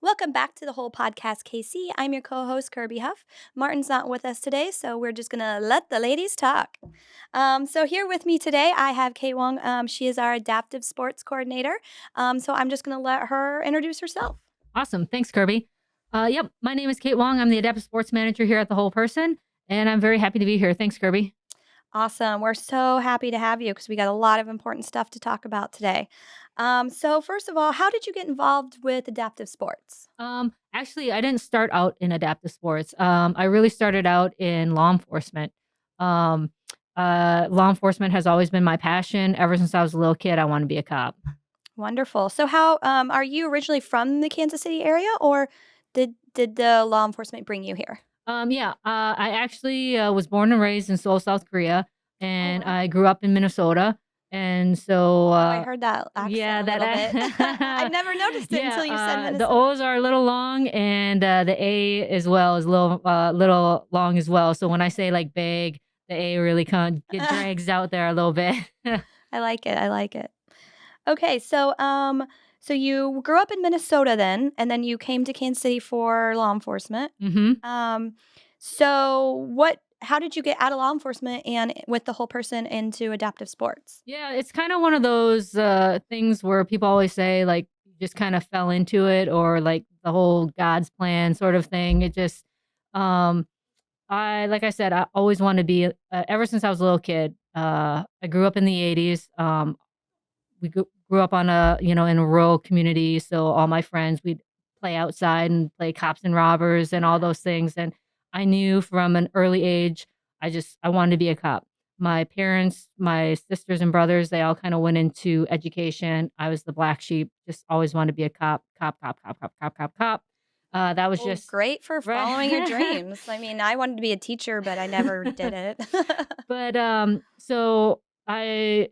Welcome back to the whole podcast, Casey. I'm your co host, Kirby Huff. Martin's not with us today, so we're just going to let the ladies talk. So, here with me today, I have Kate Hwang. She is our adaptive sports coordinator. So, I'm just going to let her introduce herself. Awesome. Thanks, Kirby. Yep. My name is Kate Hwang. I'm the Adaptive Sports Manager here at The Whole Person, and I'm very happy to be here. Thanks, Kirby. Awesome. We're so happy to have you because we got a lot of important stuff to talk about today. So, first of all, how did you get involved with adaptive sports? Actually, I didn't start out in adaptive sports. I really started out in law enforcement. Um, Law enforcement has always been my passion. Ever since I was a little kid, I want to be a cop. Wonderful. So, how are you originally from the Kansas City area, or did the law enforcement bring you here? Yeah, I actually was born and raised in Seoul, South Korea, Oh and wow. I grew up in Minnesota. And so, Oh, I heard that accent yeah, a little bit. I that, never noticed it until you said the Minnesota. O's are a little long, and the A as well is a little long as well. So when I say like big, the A really kind of get drags out there a little bit. I like it. I like it. Okay, so you grew up in Minnesota then, and then you came to Kansas City for law enforcement. hmm Um, so what? How did you get out of law enforcement and with the whole person into adaptive sports? Yeah, it's kind of one of those things where people always say like you just kind of fell into it, or like the whole God's plan sort of thing. It just um I like I said, I always wanted to be ever since I was a little kid. I grew up in the 80s. We grew up on in a rural community, so all my friends, we'd play outside and play cops and robbers and all Yeah. those things, and I knew from an early age, I wanted to be a cop. My parents, my sisters and brothers, they all kinda went into education. I was the black sheep, just always wanted to be a cop, cop, cop, cop, cop, cop, cop, cop. That was Well, just great for following your right. dreams. I mean, I wanted to be a teacher, but I never did it. But, so I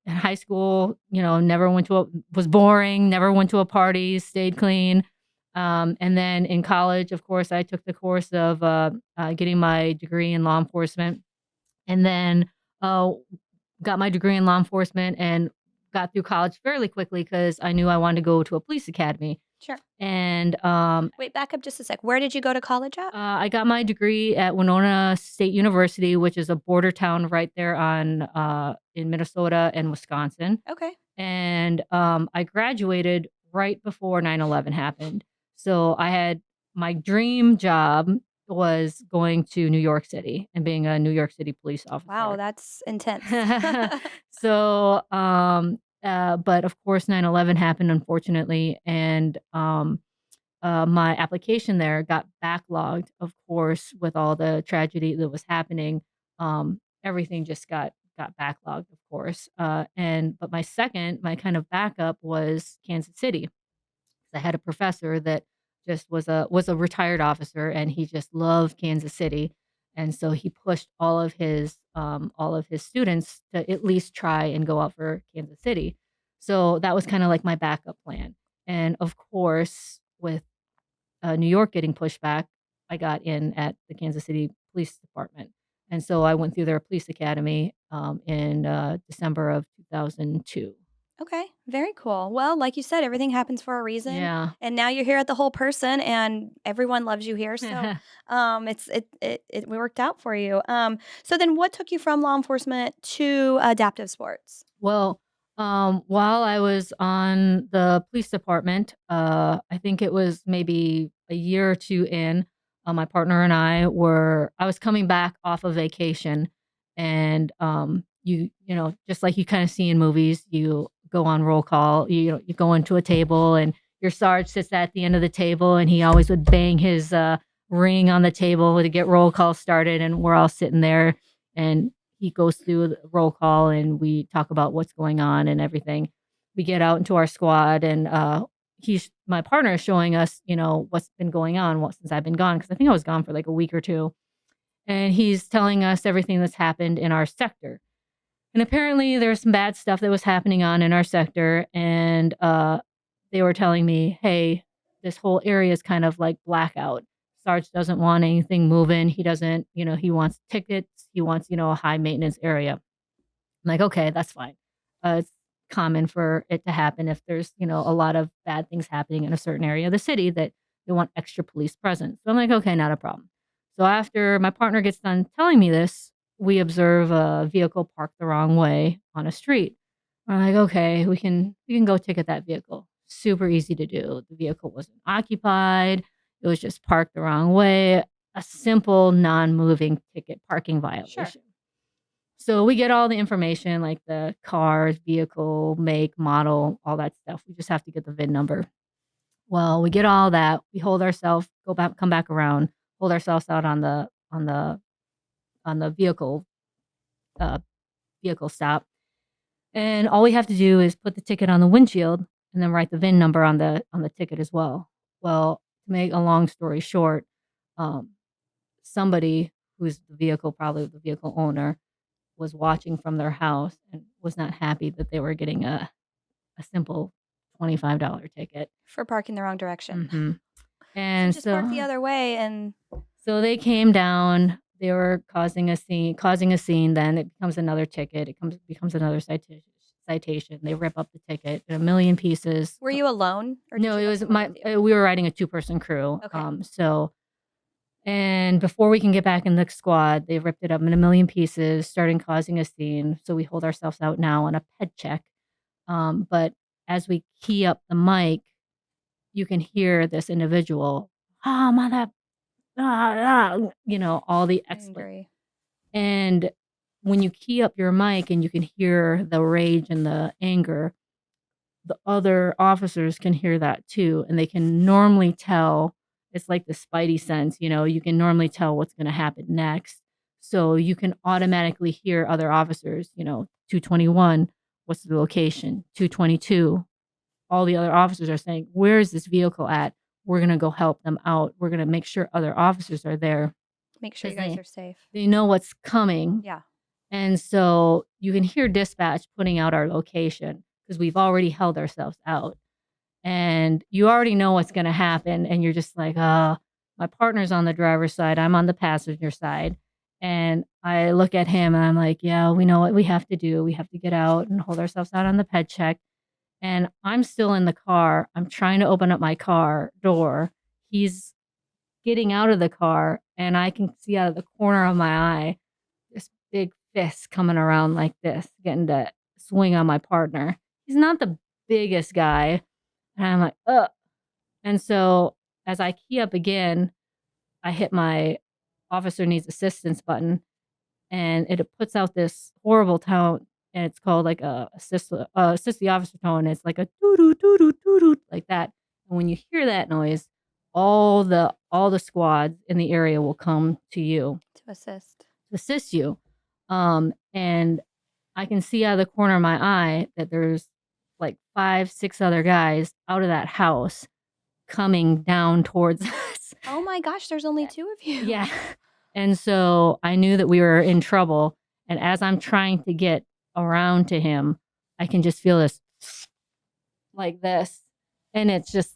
in high school, never went to a was boring, never went to a party, stayed clean. And then in college, of course, I took the course of, getting my degree in law enforcement, and then, uh, got my degree in law enforcement and got through college fairly quickly because I knew I wanted to go to a police academy. Sure. And, Wait, back up just a sec. Where did you go to college at? I got my degree at Winona State University, which is a border town right there in Minnesota and Wisconsin. Okay. And, I graduated right before 9/11 happened. So I had my dream job was going to New York City and being a New York City police Wow, officer. that's intense. So, but of course 9/11 happened, unfortunately, and, my application there got backlogged, of course, with all the tragedy that was happening. Everything just got backlogged, of course. But my kind of backup was Kansas City. I had a professor that just was a retired officer, and he just loved Kansas City, and so he pushed all of his students to at least try and go out for Kansas City. So that was kind of like my backup plan. And of course, with New York getting pushed back, I got in at the Kansas City Police Department, and so I went through their police academy, in, December of 2002. Okay, very cool. Well, like you said, everything happens for a reason, Yeah. and now you're here at the whole person, and everyone loves you here. So, it worked out for you. So then, what took you from law enforcement to adaptive sports? Well, while I was on the police department, I think it was maybe a year or 2 in, my partner and I was coming back off of vacation, and, just like you kinda see in movies, you go on roll call, you go into a table, and your sarge sits at the end of the table, and he always would bang his, ring on the table to get roll call started, and we're all sitting there, and he goes through the roll call, and we talk about what's going on and everything. We get out into our squad, and, my partner is showing us, what's been going on since I've been gone, because I think I was gone for, like, a week or 2, and he's telling us everything that's happened in our sector. And apparently, there's some bad stuff that was happening in our sector, and, they were telling me, "Hey, this whole area is kind of like blackout. Sarge doesn't want anything moving. He doesn't he wants tickets. He wants, a high maintenance area." I'm like, "Okay, that's fine." common for it to happen if there's, a lot of bad things happening in a certain area of the city that they want extra police presence. So I'm like, "Okay, not a problem." So after my partner gets done telling me this, we observe a vehicle parked the wrong way on a street. I'm like, "Okay, we can go ticket that vehicle." Super easy to do. The vehicle wasn't occupied. It was just parked the wrong way. A simple non-moving ticket parking Sure. violation. So we get all the information like the car, vehicle, make, model, all that stuff. We just have to get the VIN number. Well, we get all that. We hold ourselves, go back, come back around, hold ourselves out on the uh, vehicle stop, and all we have to do is put the ticket on the windshield and then write the VIN number on the ticket as well. Well, to make a long story short, um, somebody who's the vehicle, probably the vehicle owner, was watching from their house and was not happy that they were getting a simple $25 ticket. For parking the wrong direction. Mhm. So And just park the so other way and so they came down, they were causing a scene, then it becomes another ticket, becomes another citation. They rip up the ticket in a million pieces. were you alone or did No, you it have was someone with you? we were riding a two-person crew, Okay. and before we can get back in the squad, they ripped it up in a million pieces, starting causing a scene, so we hold ourselves out now on a ped check, but as we key up the mic, you can hear this individual, "Ah, mother all the expletives. Angry. And when you key up your mic and you can hear the rage and the anger, the other officers can hear that too, and they can normally tell. It's like the spidey sense, you can normally tell what's gonna happen next. So you can automatically hear other officers, 221, what's the location? 222, all the other officers are saying, "Where is this vehicle at? We're gonna go help them out. We're gonna make sure other officers are there," Make sure you because guys they are safe. they know what's coming. Yeah. And so you can hear dispatch putting out our location because we've already held ourselves out. And you already know what's gonna happen, and you're just like, my partner's on the driver's side, I'm on the passenger side." And I look at him and I'm like, "Yeah, we know what we have to do. We have to get out and hold ourselves out on the ped check." And I'm still in the car. I'm trying to open up my car door. He's getting out of the car, and I can see out of the corner of my eye this big fist coming around like this, getting to swing on my partner. He's not the biggest guy. And I'm like, ugh. And so as I key up again, I hit my officer needs assistance button, and it puts out this horrible tone, and it's called like a assist the officer tone. It's like a doo doo doo doo doo doo like that. And when you hear that noise, all the squads in the area will come to you To assist. to assist you. And I can see out of the corner of my eye that there's like 5, 6 other guys out of that house coming down towards us. Oh my gosh, there's only 2 of you. Yeah. And so I knew that we were in trouble, and as I'm trying to get around to him, I can just feel this like this, and it's just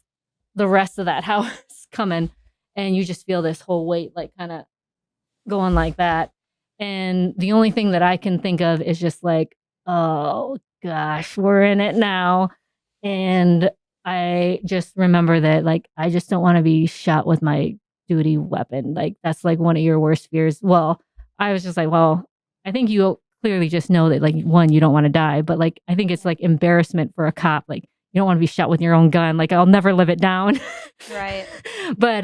the rest of that house coming, and you just feel this whole weight, like, kinda going like that, and the only thing that I can think of is just like, "Oh gosh, we're in it now," and I just remember that, like, I just don't wanna be shot with my duty weapon, like, that's, like, one of your worst fears. Well, I was just like, "Well, I think you clearly just know that, like, 1, you don't wanna die, but, like, I think it's, like, embarrassment for a cop, like, you don't wanna be shot with your own gun, like, I'll never live it down." Right. But,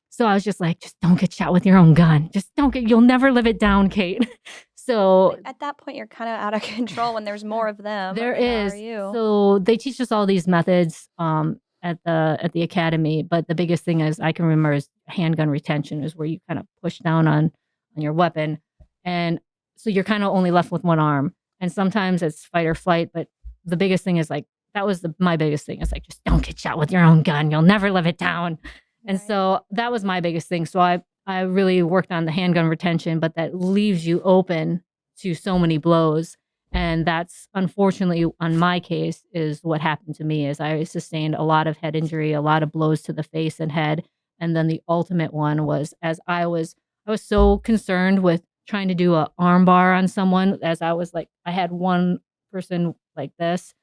so I was just like, "Just don't get shot with your own gun. Just don't get you'll never live it down, Kate." So Like, at that point, you're kinda out of control when there's more of them there than there are is. you. So they teach us all these methods, at the academy, but the biggest thing is I can remember is handgun retention is where you kind of push down on your weapon, and so you're kinda only left with one arm, and sometimes it's fight or flight, but the biggest thing is, like that was my biggest thing. It's like, "Just don't get shot with your own gun. You'll never live it down." And Right. so that was my biggest thing. So I really worked on the handgun retention, but that leaves you open to so many blows. And that's unfortunately on my case is what happened to me is I sustained a lot of head injury, a lot of blows to the face and head. And then the ultimate one was as I was so concerned with trying to do a arm bar on someone as I was like I had one person like this.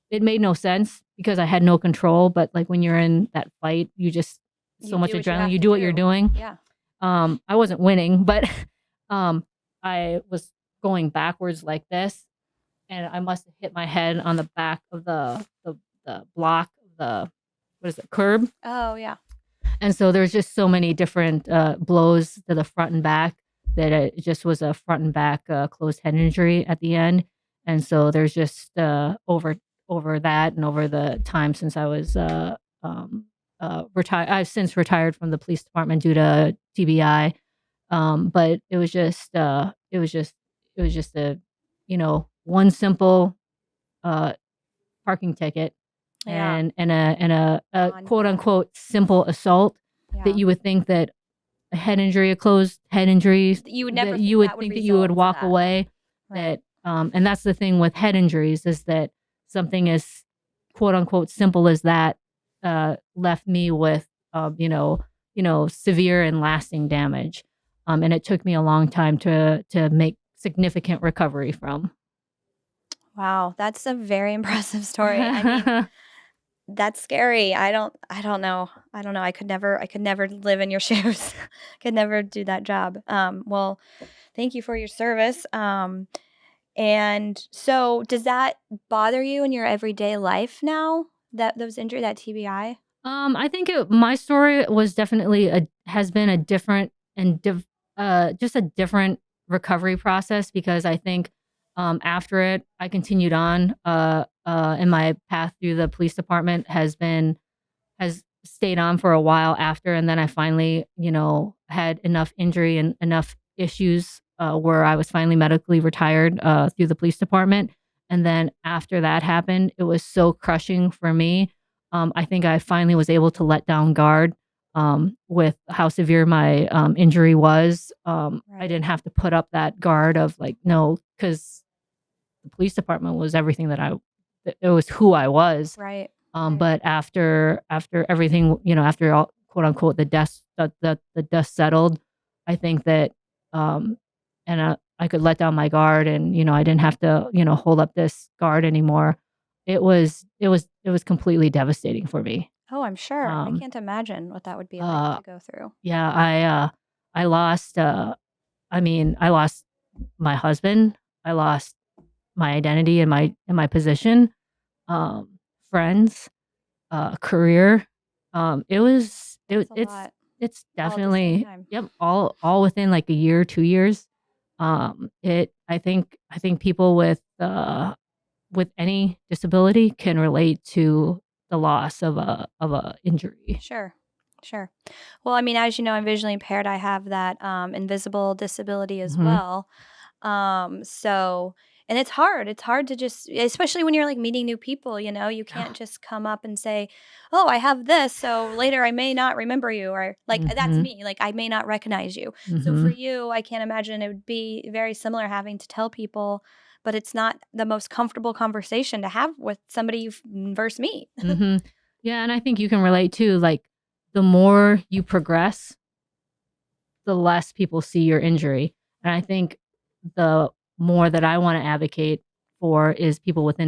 It made no sense because I had no control, but, like, when you're in that fight, you just so You much do what you adrenaline, have you to do what you're do. doing. Yeah. I wasn't winning, but, um, I was going backwards like this, and I must have hit my head on the back of the block, the what is it, curb? Oh, yeah. And so there's just so many different, blows to the front and back that it just was a front and back, closed head injury at the end. And so there's just, over that and over the time since I was, retired. I've since retired from the police department due to TBI. But it was just a, one simple, uh, parking ticket Yeah. and a On quote yeah. unquote simple assault that Yeah. you would think that a head injury, a closed head injury, You would never that think you would that would think that you would result to walk that. away. Right. That and that's the thing with head injuries is that something as quote unquote simple as that left me with severe and lasting damage. And it took me a long time to make significant recovery from. Wow, that's a very impressive story. I mean, that's scary. I don't know. I don't know. I could never live in your shoes. Could never do that job. Well, thank you for your service. And so does that bother you in your everyday life now? That those injury, that TBI? I think my story was definitely has been a different and just a different recovery process because I think after it, I continued on. And my path through the police department has stayed on for a while after, and then I finally, had enough injury and enough issues, where I was finally medically retired, through the police department, and then after that happened, it was so crushing for me. I think I finally was able to let down guard, with how severe my, injury was. I Right. didn't have to put up that guard of, like, no, because the police department was everything that it was who I was. Right. Right. But after everything, after all, quote unquote, the dust settled, I think that, um, and I could let down my guard, and I didn't have to, hold up this guard anymore. It was completely devastating for me. Oh, I'm sure. I Um, can't imagine what that would be like uh, to go through. yeah, I lost. I mean, I lost my husband. I lost my identity and my position, friends, career. That's a lot It's all at the same definitely, time. yep, all within like a year, 2 years. It I think people with any disability can relate to the loss of a injury. Sure. Sure. Well, I mean, as you know, I'm visually impaired. I have that invisible disability as Mhm. well. So, and it's hard. It's hard to just, especially when you're like meeting new people, you can't Yeah. just come up and say, "Oh, I have this." So later I may not remember you, or like that's Mhm. me. Like I may not recognize you. So for Mhm. you, I can't imagine it would be very similar having to tell people, but it's not the most comfortable conversation to have with somebody you first meet. Mhm. Yeah, and I think you can relate too, like, the more you progress, the less people see your injury. And I think the more that I wanna advocate for is people with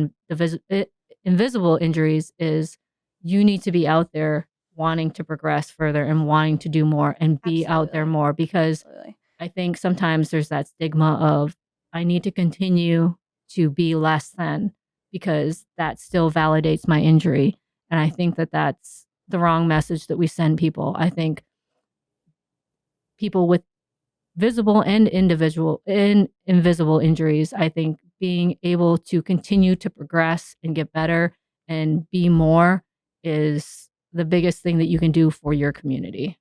invisible injuries is you need to be out there wanting to progress further and wanting to do more and be out there Absolutely. more because Absolutely. I think sometimes there's that stigma of, "I need to continue to be less than because that still validates my injury." And I think that that's the wrong message that we send people. I think people with visible and individual and invisible injuries, I think being able to continue to progress and get better and be more is the biggest thing that you can do for your community.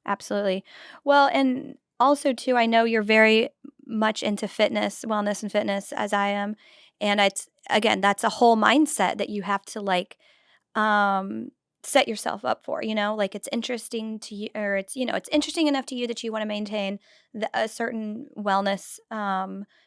Absolutely. Well, and also too, I know you're very much into fitness, wellness and fitness as I am. And it's again, that's a whole mindset that you have to like um set yourself up for, like it's interesting to you or it's interesting enough to you that you want to maintain a certain wellness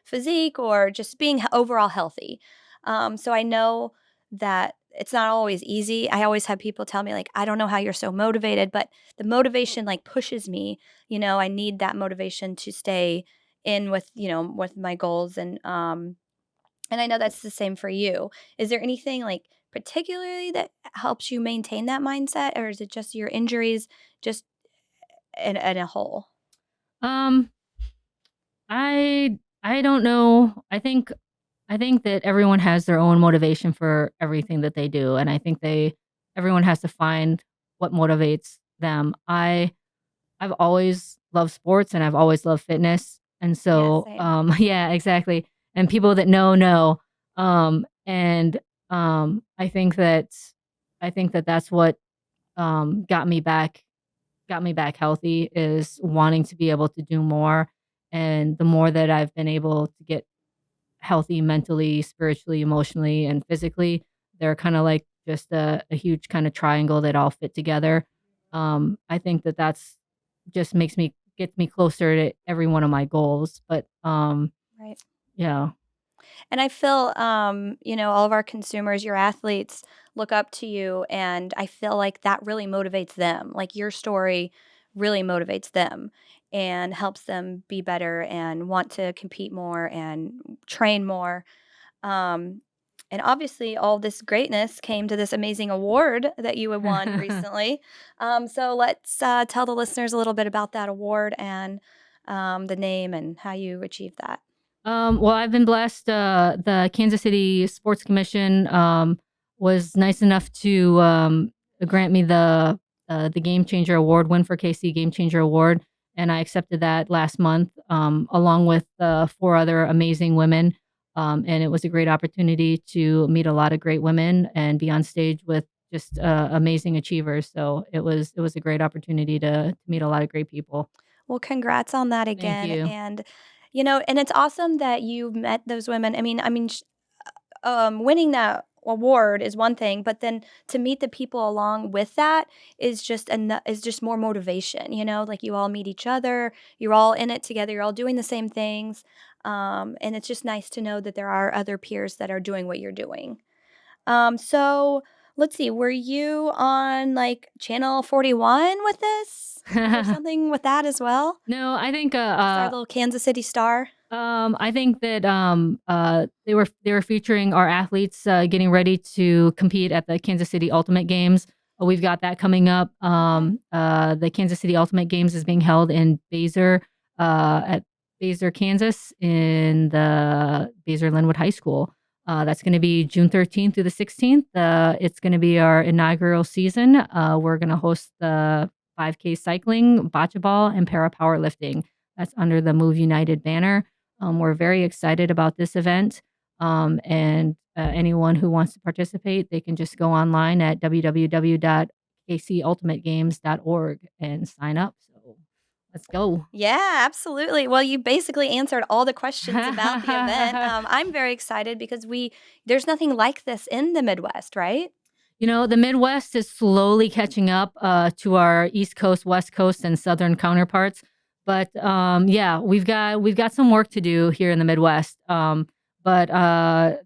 physique or just being overall healthy. So I know that it's not always easy. I always have people tell me like I don't know how you're so motivated, but the motivation like pushes me. I need that motivation to stay in with with my goals And I know that's the same for you. Is there anything, like, particularly that helps you maintain that mindset, or is it just your injuries just in a whole? Um, I don't know. I think that everyone has their own motivation for everything that they do, and I think they everyone has to find what motivates them. I've always loved sports and I've always loved fitness, and Yeah, so, same. yeah, exactly, and people that know, and, I think that that's what, got me back healthy is wanting to be able to do more, and the more that I've been able to get healthy mentally, spiritually, emotionally, and physically, they're kinda like just a huge kinda triangle that all fit together. I think that that's just gets me closer to every one of my goals, but, Right. yeah. And I feel, all of our consumers, your athletes look up to you, and I feel like that really motivates them. Like your story really motivates them and helps them be better and want to compete more and train more. Um, and obviously, all this greatness came to this amazing award that you had won recently. So let's tell the listeners a little bit about that award and the name and how you achieved that. Well, I've been blessed. The Kansas City Sports Commission was nice enough to grant me the Game Changer Award, win for KC Game Changer Award, and I accepted that last month, along with four other amazing women. And it was a great opportunity to meet a lot of great women and be on stage with just amazing achievers. So it was a great opportunity to meet a lot of great people. Well, congrats on that Thank again, you. and, and it's awesome that you've met those women. Winning that award is one thing, but then to meet the people along with that is just more motivation, like, you all meet each other, you're all in it together, you're all doing the same things, and it's just nice to know that there are other peers that are doing what you're doing. So let's see, were you on, like, channel 41 with this? Was there something with that as well? No, I think Just our little Kansas City star? I think that they were featuring our athletes getting ready to compete at the Kansas City Ultimate Games. We've got that coming up. Okay. The Kansas City Ultimate Games is being held in at Baser, Kansas, in the Baser Linwood High School. That's going to be June 13th through the 16th. It's going to be our inaugural season. We're going to host the 5K cycling, bocce ball, and para powerlifting. That's under the Move United banner. We're very excited about this event. And anyone who wants to participate, they can just go online at www.kcultimategames.org and sign up. So let's go. Yeah, absolutely. Well, you basically answered all the questions about the event. I'm very excited because there's nothing like this in the Midwest, right? You know, the Midwest is slowly catching up to our East Coast, West Coast, and Southern counterparts. But yeah, we've got some work to do here in the Midwest. But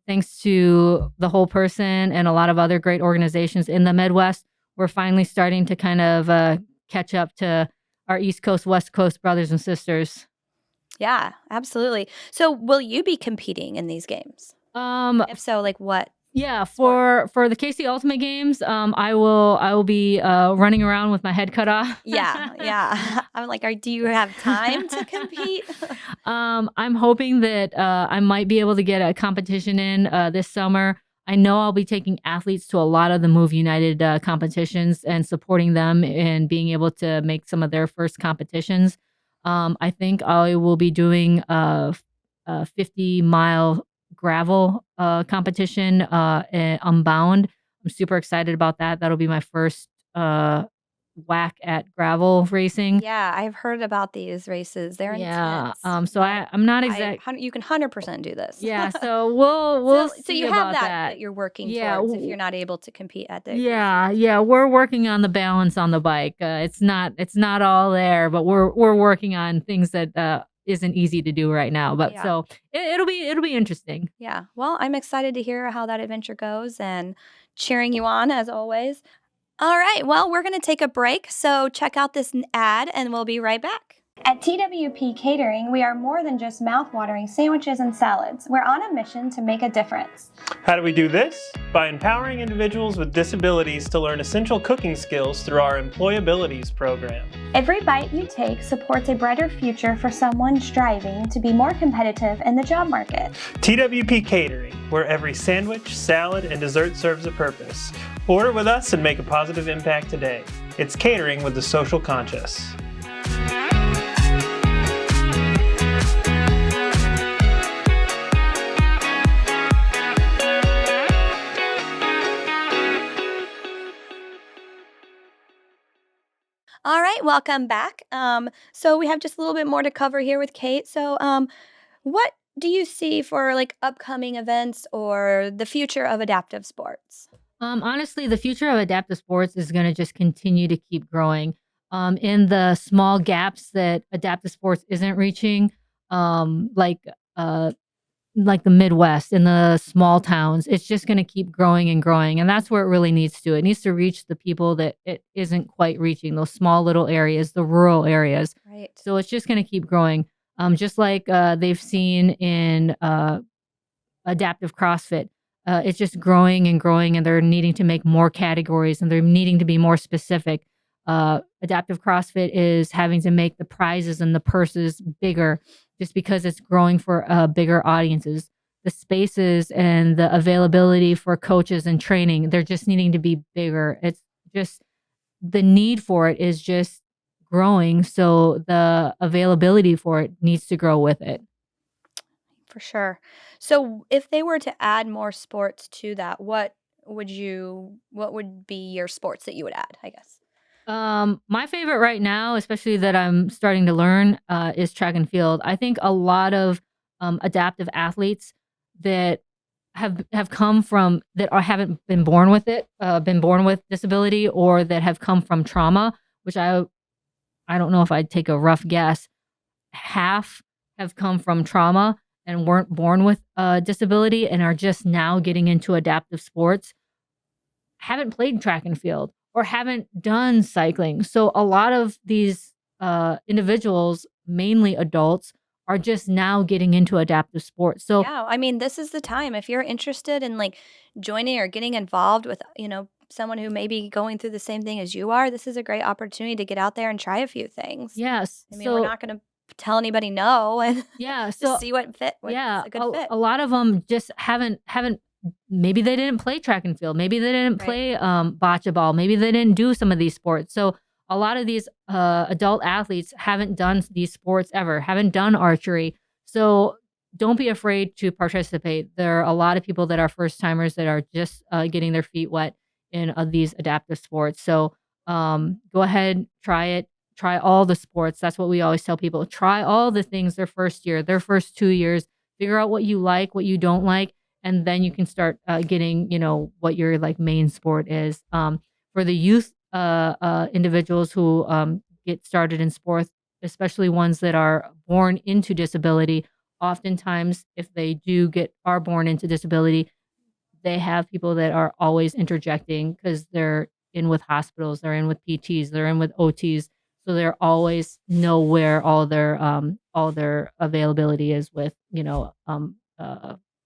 thanks to the Whole Person and a lot of other great organizations in the Midwest, we're finally starting to kind of catch up to our East Coast, West Coast brothers and sisters. Yeah, absolutely. So, will you be competing in these games? Um, If so, like, what Yeah, sport? for the KC Ultimate Games, I will be running around with my head cut off. Yeah, yeah. I'm like, do you have time to compete? I'm hoping that I might be able to get a competition in this summer. I know I'll be taking athletes to a lot of the Move United competitions and supporting them and being able to make some of their first competitions. I think I will be doing a 50-mile gravel competition Unbound. I'm super excited about that. That'll be my first whack at gravel racing. Yeah, I've heard about these races. They're Yeah, intense, so but I'm not exact you can 100% do this. yeah, so we'll So see you have about that that. you're working Yeah, towards if you're not able to compete at the yeah, KC. yeah, we're working on the balance on the bike. It's not all there, but we're working on things that isn't easy to do right now. But Yeah. so it'll be interesting. Yeah. Well, I'm excited to hear how that adventure goes and cheering you on as always. All right. Well, we're going to take a break. So check out this ad and we'll be right back. At TWP Catering, we are more than just mouth-watering sandwiches and salads. We're on a mission to make a difference. How do we do this? By empowering individuals with disabilities to learn essential cooking skills through our Employabilities program. Every bite you take supports a brighter future for someone striving to be more competitive in the job market. TWP Catering, where every sandwich, salad, and dessert serves a purpose. Order with us and make a positive impact today. It's catering with the social conscious. All right, welcome back. So we have just a little bit more to cover here with Kate. What do you see for like upcoming events or the future of adaptive sports? Honestly, the future of adaptive sports is going to just continue to keep growing. In the small gaps that adaptive sports isn't reaching, um, like uh, like the Midwest in the small towns, it's just going to keep growing and growing, and that's where it really needs to. It needs to reach the people that it isn't quite reaching, those small little areas, the rural areas. Right. So it's just going to keep growing. Just like they've seen in adaptive CrossFit. It's just growing and growing, and they're needing to make more categories and they're needing to be more specific. Adaptive CrossFit is having to make the prizes and the purses bigger just because it's growing for bigger audiences. The spaces and the availability for coaches and training, they're just needing to be bigger. It's just the need for it is just growing. So the availability for it needs to grow with it. For sure. So if they were to add more sports to that, what would be your sports that you would add, I guess? My favorite right now, especially that I'm starting to learn, is track and field. I think a lot of adaptive athletes that have come from that or haven't been born with it, been born with disability, or that have come from trauma, which I don't know if I'd take a rough guess. Half have come from trauma and weren't born with a disability and are just now getting into adaptive sports, haven't played track and field or haven't done cycling. So a lot of these individuals, mainly adults, are just now getting into adaptive sports. So Yeah, I mean, this is the time if you're interested in like joining or getting involved with, someone who may be going through the same thing as you are, this is a great opportunity to get out there and try a few things. yes, I mean, we're not going to tell anybody no and yeah, just so see what's yeah, a good fit. a lot of them just haven't maybe they didn't play track and field, maybe they didn't Right. play, bocce ball, maybe they didn't do some of these sports. So, a lot of these, adult athletes haven't done these sports ever, haven't done archery. So, don't be afraid to participate. There are a lot of people that are first timers that are just, getting their feet wet in, these adaptive sports. So, go ahead, try it. Try all the sports. That's what we always tell people. Try all the things their first year, their first 2 years. Figure out what you like, what you don't like, and then you can start, getting, what your, like, main sport is. For the youth, individuals who, get started in sports, especially ones that are born into disability, oftentimes, if they do get are born into disability, they have people that are always interjecting because 'cause they're in with hospitals, they're in with PTs, they're in with OTs, so they're always know where all their availability is with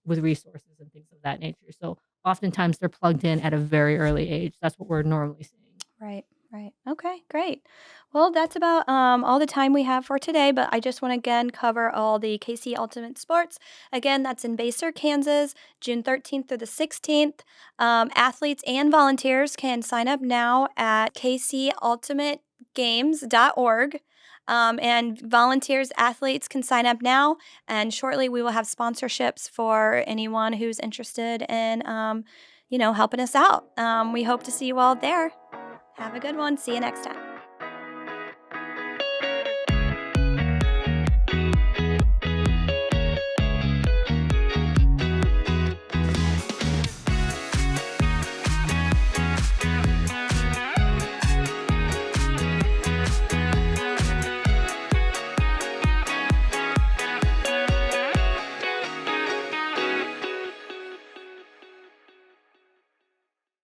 resources and things of that nature. So, oftentimes, they're plugged in at a very early age. That's what we're normally seeing. Right, right. Okay, great. Well, that's about all the time we have for today, but I just want to again cover all the KC Ultimate Sports. Again, that's in Basehor, Kansas, June 13th through the 16th. Athletes and volunteers can sign up now at kcultimategames.org. And volunteers, athletes can sign up now, and shortly we will have sponsorships for anyone who's interested in, helping us out. We hope to see you all there. Have a good one. See you next time.